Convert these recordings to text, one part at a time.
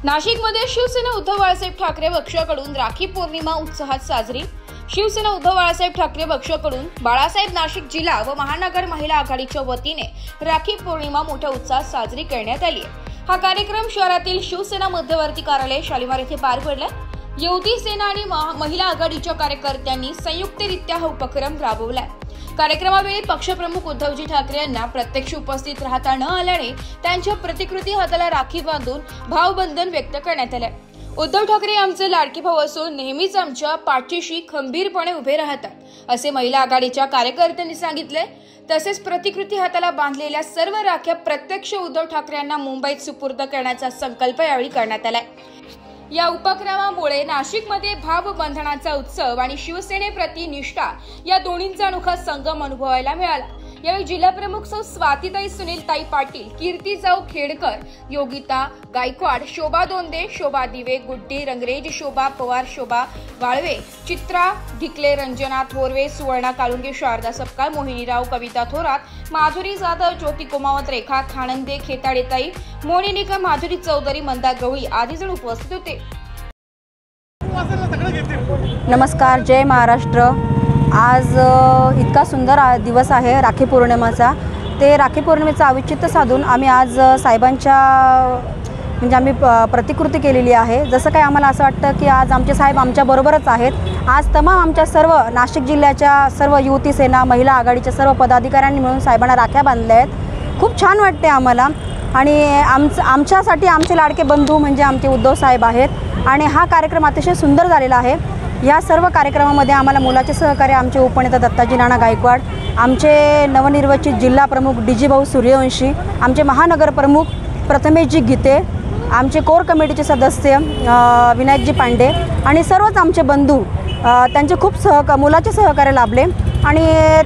नाशिकमध्ये शिवसेना उद्धव बाळासाहेब ठाकरे पक्षाकडून राखी पौर्णिमा उत्साहात साजरी। शिवसेना उद्धव बाळासाहेब ठाकरे पक्षाकडून बाळासाहेब नाशिक जिल्हा व महानगर महिला आघाडीच्या वतीने राखी पौर्णिमा मोठ्या उत्साहात साजरी करण्यात आली आहे। हा कार्यक्रम शहरातील शिवसेना मध्यवर्ती कार्यालय शालिमार येथे पार पडला। युवती सेना आणि महिला आघाडीच्या कार्यकर्त्यांनी संयुक्तरित्या हा उपक्रम राबवला। कार्यक्रमावेळी पक्षप्रमुख उद्धवजी ठाकरे यांना प्रत्यक्ष उपस्थित राहता न आल्याने त्यांच्या प्रतिकृती हाताला राखी बांधून भावबंधन व्यक्त करण्यात आले। उद्धव ठाकरे आमचे लाडके भाऊ असून नेहमीच आमच्या पाठीशी खंबीरपणे उभे राहतात असे महिला आघाडीच्या कार्यकर्त्यांनी सांगितले। तसेच प्रतिकृती हाताला बांधलेल्या सर्व राख्या प्रत्यक्ष उद्धव ठाकरे यांना मुंबईत सुपूर्द करण्याचा संकल्प यावेळी करण्यात आला। या उपक्रमामुळे नाशिकमध्ये भावबंधनाचा उत्सव आणि शिवसेनेप्रती निष्ठा या दोन्हींचा अनोखा संगम अनुभवायला मिळाला। यावेळी जिल्हाप्रमुख सौ स्वातीताई सुनीलताई पाटील, कीर्तिजाऊ खेडकर, योगिता गायकवाड, शोभा दोंदे, शोभा दिवे, गुड्डी रंगरेज, शोभा पवार, शोभा वाळवे, चित्रा ढिकले, रंजना थोरवे, सुवर्णा काळुंगे, शारदा सपकाळ, मोहिनीराव, कविता थोरात, माधुरी जाधव, ज्योती कुमावत, रेखा खानंदे, खेताडेताई, मोनिका, माधुरी चौधरी, मंदा गवळी आदी जण उपस्थित होते। नमस्कार, जय महाराष्ट्र। आज इतका सुंदर दिवस आहे राखी पौर्णिमेचा। ते राखी पौर्णिमेचं औचित्य साधून आम्ही आज साहेबांच्या म्हणजे आम्ही प्रतिकृती केलेली आहे। जसं काय आम्हाला असं वाटतं की आज आमचे साहेब आमच्याबरोबरच आहेत। आज तमाम आमच्या सर्व नाशिक जिल्ह्याच्या सर्व युवती सेना महिला आघाडीच्या सर्व पदाधिकाऱ्यांनी मिळून साहेबांना राख्या बांधल्या आहेत। खूप छान वाटते आम्हाला आणि आमच्यासाठी आमचे लाडके बंधू म्हणजे आमचे उद्धव साहेब आहेत आणि हा कार्यक्रम अतिशय सुंदर झालेला आहे। या सर्व कार्यक्रमामध्ये आम्हाला मुलाचे सहकार्य आमचे उपनेता दत्ताजी नाना गायकवाड, आमचे नवनिर्वाचित जिल्हा प्रमुख डीजी भाऊ सूर्यवंशी, आमचे महानगर प्रमुख प्रथमेशजी गीते, आमचे कोर कमिटीचे सदस्य विनायकजी पांडे आणि सर्वच आमचे बंधू त्यांचे खूप मुलाचे सहकार्य लाभले आणि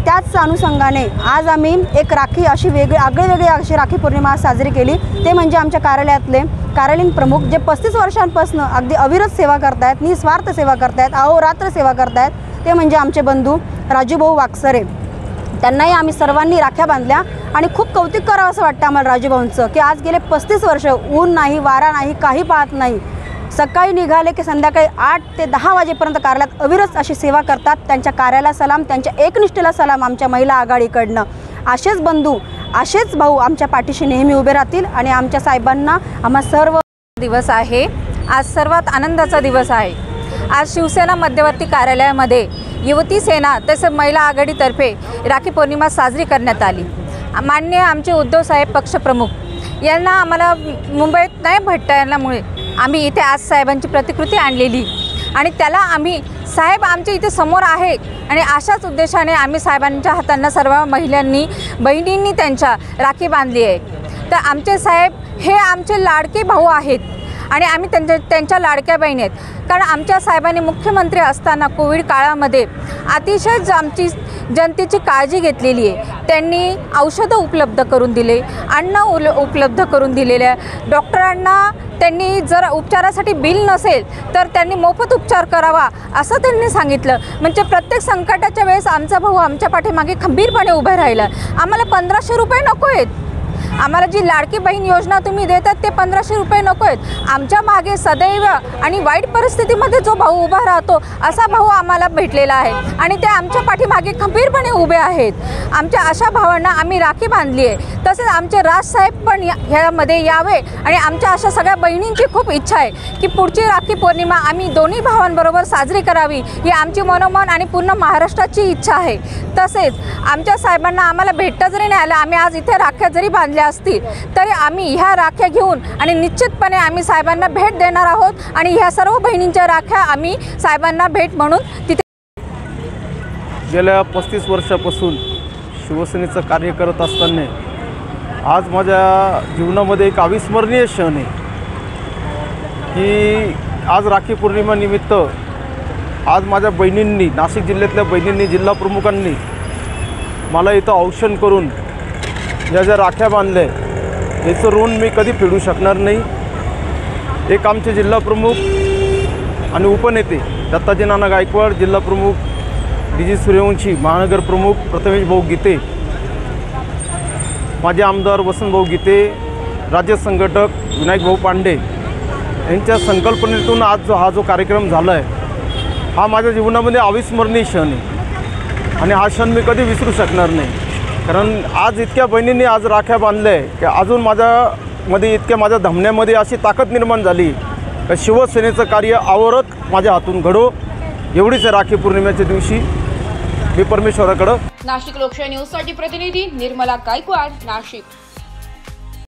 त्याच अनुषंगाने आज आम्ही एक राखी अशी आगळेवेगळी अशी राखी पौर्णिमा साजरी केली। ते म्हणजे आमच्या कार्यालयातले कार्यालयीन प्रमुख जे 35 वर्षांपासून अगदी अविरत सेवा करतायत, निस्वार्थ सेवा करतायत, अहोरात्र सेवा करतायत, ते म्हणजे आमचे बंधू राजूभाऊ वाकसरे। त्यांनाही आम्ही सर्वांनी राख्या बांधल्या आणि खूप कौतुक करावं असं वाटतं आम्हाला राजूभाऊंचं की आज गेले 35 वर्ष ऊन नाही, वारा नाही, काही पाहत नाही, सकाळी निघाले की संध्याकाळी 8 ते 10 वाजेपर्यंत कार्यालयात अविरत अशी सेवा करतात। त्यांच्या कार्याला सलाम, त्यांच्या एकनिष्ठेला सलाम आमच्या महिला आघाडीकडनं। असेच बंधू, असेच भाऊ आमच्या पाठीशी नेहमी उभे राहतील आणि आमच्या साहेबांना आम्हा सर्व दिवस आहे। आज सर्वात आनंदाचा दिवस आहे। आज शिवसेना मध्यवर्ती कार्यालयामध्ये युवती सेना तसेच महिला आघाडीतर्फे राखी पौर्णिमा साजरी करण्यात आली। माननीय आमचे उद्धव साहेब पक्षप्रमुख यांना आम्हाला मुंबईत नाही भेटता येण्यामुळे आम्ही इथे आज साहेबांची प्रतिकृती आणलेली आणि त्याला आम्ही साहेब आमच्या इथे समोर आहेत आणि अशाच उद्देशाने आम्ही साहेबांच्या हातांना सर्व महिलांनी बहिणींनी त्यांच्या राखी बांधली आहे। तर आमचे साहेब हे आमचे लाडके भाऊ आहेत आणि आम्ही त्यांच्या लाडक्या बहिणी आहेत। कारण आमच्या साहेबांनी मुख्यमंत्री असताना कोविड काळामध्ये अतिशय आमची जनतेची काळजी घेतलेली आहे। त्यांनी औषधं उपलब्ध करून दिले, अन्न उपलब्ध करून दिलेले, डॉक्टरांना त्यांनी जर उपचारासाठी बिल नसेल तर त्यांनी मोफत उपचार करावा असं त्यांनी सांगितलं। म्हणजे प्रत्येक संकटाच्या वेळेस आमचा भाऊ आमच्या पाठीमागे खंबीरपणे उभे राहिला। आम्हाला 1500 रुपये नको आहेत, आम्हाला जी लाडकी बहीण योजना तुम्ही देतात ते 1500 रुपये नको आहेत। आमच्या मागे सदैव आणि वाईट परिस्थितीमध्ये जो भाऊ उभा राहतो असा भाऊ आम्हाला भेटलेला आहे आणि ते आमच्या पाठीमागे खंबीरपणे उभे आहेत। आमच्या अशा भावांना आम्ही राखी बांधली आहे। तसेच आमचे राजसाहेब पण ह्यामध्ये यावे आणि आमच्या अशा सगळ्या बहिणींची खूप इच्छा आहे की पुढची राखी पौर्णिमा आम्ही दोन्ही भावांबरोबर साजरी करावी, ही आमची मनोमन आणि पूर्ण महाराष्ट्राची इच्छा आहे। तसेच आमच्या साहेबांना आम्हाला भेटता जरी नाही आलं, आम्ही आज इथे राख्या जरी बांधल्या असतील तरी आम्ही ह्या राख्या घेऊन आणि निश्चितपणे आम्ही साहेबांना भेट देणार आहोत आणि ह्या सर्व बहिणींच्या राख्या आम्ही साहेबांना भेट म्हणून तिथे गेल्या 35 वर्षापासून शिवसेनेचं कार्य करत असताना आज माझ्या जीवनामध्ये एक अविस्मरणीय क्षण आहे की आज राखी पौर्णिमा निमित्त आज माझ्या बहिणींनी, नाशिक जिल्ह्यातल्या बहिणींनी, जिल्हा प्रमुखांनी मला इथं औक्षण करून ज्या राख्या बांधल्या याचं ऋण मी कधी फेडू शकणार नाही। एक आमचे जिल्हा प्रमुख आणि उपनेते दत्ताजी नाना गायकवाड, जिल्हा प्रमुख डीजी सूर्यवंशी, महानगर प्रमुख प्रथमेश भाऊ गीते, माझे आमदार वसंत भाऊ गीते, राज्य संघटक विनायक भाऊ पांडे यांच्या संकल्पनेतून आज हा जो कार्यक्रम झाला आहे हा माझ्या जीवनामध्ये अविस्मरणीय क्षण आहे आणि हा क्षण मी कधी विसरू शकणार नाही. कारण आज इतक्या बहिणींनी आज राख्या बांधल्या आहे की अजून माझ्यामध्ये इतक्या माझ्या धमन्यामध्ये अशी ताकद निर्माण झाली की शिवसेनेचं कार्य अविरत माझ्या हातून घडो एवढीच राखी पौर्णिमेच्या दिवशी मी परमेश्वराकडं. नाशिक लोकशाही न्यूजसाठी प्रतिनिधी निर्मला गायकवाड, नाशिक.